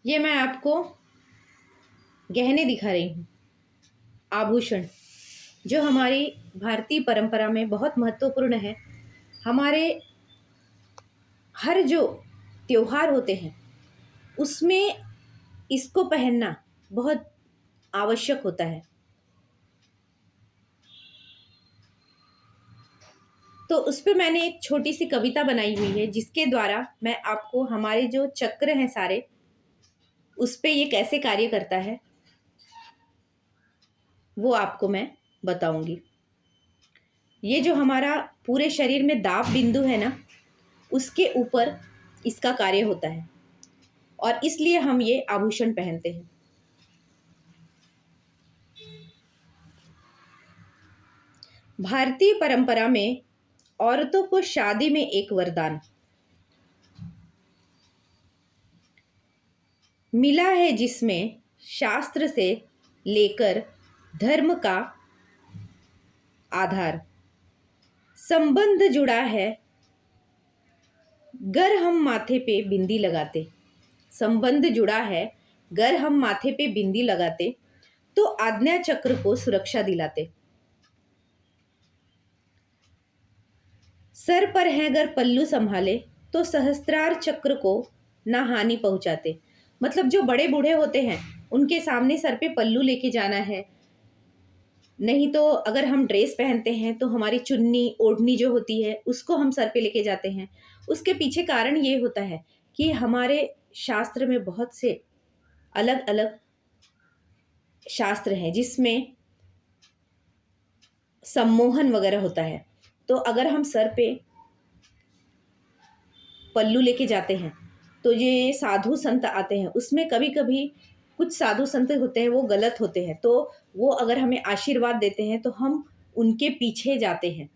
ये मैं आपको गहने दिखा रही हूँ, आभूषण जो हमारी भारतीय परंपरा में बहुत महत्वपूर्ण है। हमारे हर जो त्योहार होते हैं उसमें इसको पहनना बहुत आवश्यक होता है। तो उस पर मैंने एक छोटी सी कविता बनाई हुई है जिसके द्वारा मैं आपको हमारे जो चक्र हैं सारे उस पे ये कैसे कार्य करता है वो आपको मैं बताऊंगी। ये जो हमारा पूरे शरीर में दाब बिंदु है ना, उसके ऊपर इसका कार्य होता है और इसलिए हम ये आभूषण पहनते हैं। भारतीय परंपरा में औरतों को शादी में एक वरदान मिला है जिसमें शास्त्र से लेकर धर्म का आधार संबंध जुड़ा है। गर हम माथे पे बिंदी लगाते, संबंध जुड़ा है। गर हम माथे पे बिंदी लगाते तो आज्ञा चक्र को सुरक्षा दिलाते। सर पर है अगर पल्लू संभाले तो सहस्त्रार चक्र को ना हानि पहुंचाते। मतलब जो बड़े बूढ़े होते हैं उनके सामने सर पे पल्लू लेके जाना है। नहीं तो अगर हम ड्रेस पहनते हैं तो हमारी चुन्नी ओढ़नी जो होती है उसको हम सर पे लेके जाते हैं। उसके पीछे कारण ये होता है कि हमारे शास्त्र में बहुत से अलग अलग शास्त्र हैं जिसमें सम्मोहन वगैरह होता है। तो अगर हम सर पे पल्लू लेके जाते हैं तो ये साधु संत आते हैं, उसमें कभी कभी कुछ साधु संत होते हैं वो गलत होते हैं, तो वो अगर हमें आशीर्वाद देते हैं तो हम उनके पीछे जाते हैं।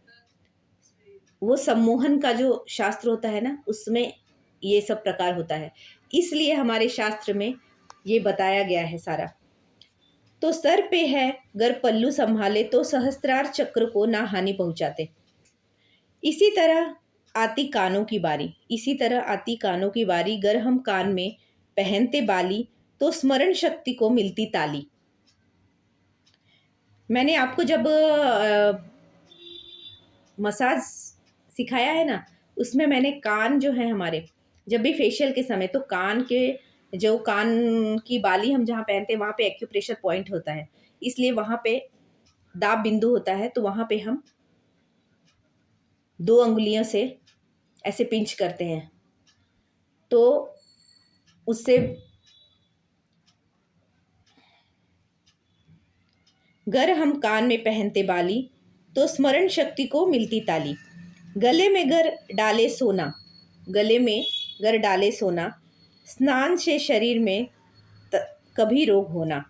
वो सम्मोहन का जो शास्त्र होता है ना उसमें ये सब प्रकार होता है, इसलिए हमारे शास्त्र में ये बताया गया है सारा। तो सर पे है गर पल्लू संभाले तो सहस्त्रार चक्र को ना हानि पहुंचाते। इसी तरह आती कानों की बारी, इसी तरह आती कानों की बारी। गर हम कान में पहनते बाली तो स्मरण शक्ति को मिलती ताली। मैंने आपको जब मसाज सिखाया है ना उसमें मैंने कान जो है हमारे जब भी फेशियल के समय तो कान के जो कान की बाली हम जहाँ पहनते हैं वहाँ पे एक्यूप्रेशर पॉइंट होता है, इसलिए वहाँ पे दाब बिंदु होता है। तो वहाँ पे हम 2 अंगुलियों से ऐसे पिंच करते हैं तो उससे गर हम कान में पहनते बाली तो स्मरण शक्ति को मिलती ताली। गले में गर डाले सोना, गले में गर डाले सोना, स्नान से शरीर में कभी रोग होना।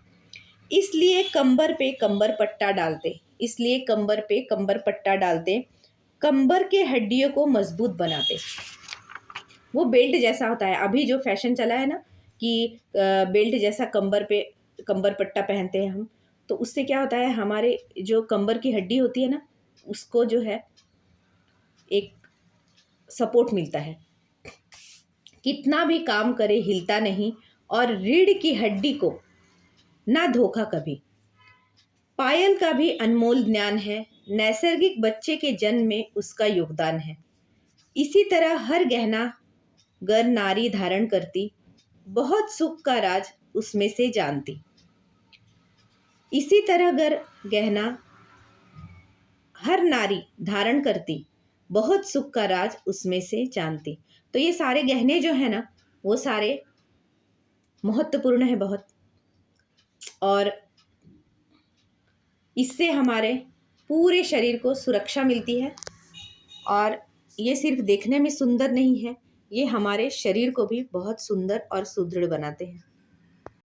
इसलिए कंबर पे कंबर पट्टा डालते, इसलिए कंबर पे कंबर पट्टा डालते, कंबर के हड्डियों को मजबूत बनाते। वो बेल्ट जैसा होता है, अभी जो फैशन चला है ना कि बेल्ट जैसा कंबर पे कंबर पट्टा पहनते हैं हम, तो उससे क्या होता है हमारे जो कंबर की हड्डी होती है ना उसको जो है एक सपोर्ट मिलता है। कितना भी काम करे हिलता नहीं और रीढ़ की हड्डी को ना धोखा कभी। पायल का भी अनमोल ज्ञान है, नैसर्गिक बच्चे के जन्म में उसका योगदान है। इसी तरह हर गहना गर नारी धारण करती, बहुत सुख का राज उसमें से जानती। इसी तरह गर गहना हर नारी धारण करती, बहुत सुख का राज उसमें से जानती। तो ये सारे गहने जो है ना वो सारे महत्वपूर्ण है बहुत, और इससे हमारे पूरे शरीर को सुरक्षा मिलती है। और ये सिर्फ देखने में सुंदर नहीं है, ये हमारे शरीर को भी बहुत सुंदर और सुदृढ़ बनाते हैं।